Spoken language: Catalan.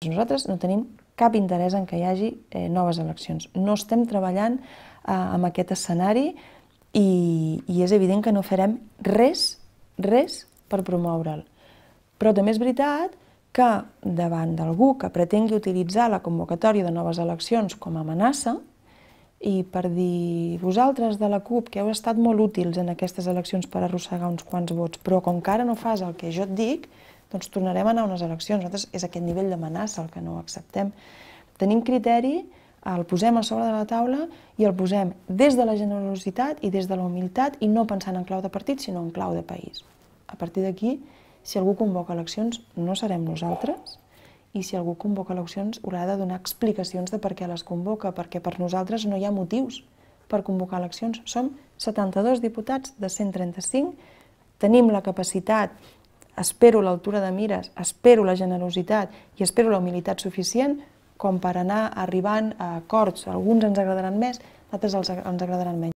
Nosaltres no tenim cap interès en que hi hagi noves eleccions. No estem treballant en aquest escenari i és evident que no farem res per promoure'l. Però també és veritat que davant d'algú que pretengui utilitzar la convocatòria de noves eleccions com a amenaça i per dir, vosaltres de la CUP, que heu estat molt útils en aquestes eleccions per arrossegar uns quants vots, però com que ara no fas el que jo et dic, doncs tornarem a anar a unes eleccions. Nosaltres és aquest nivell d'amenaça el que no acceptem. Tenim criteri, el posem a sobre de la taula i el posem des de la generositat i des de la humilitat i no pensant en clau de partit, sinó en clau de país. A partir d'aquí, si algú convoca eleccions, no serem nosaltres, i si algú convoca eleccions haurà de donar explicacions de per què les convoca, perquè per nosaltres no hi ha motius per convocar eleccions. Som 72 diputats de 135, tenim la capacitat, espero l'altura de mires, espero la generositat i espero la humilitat suficient com per anar arribant a acords. Alguns ens agradaran més, d'altres ens agradaran menys.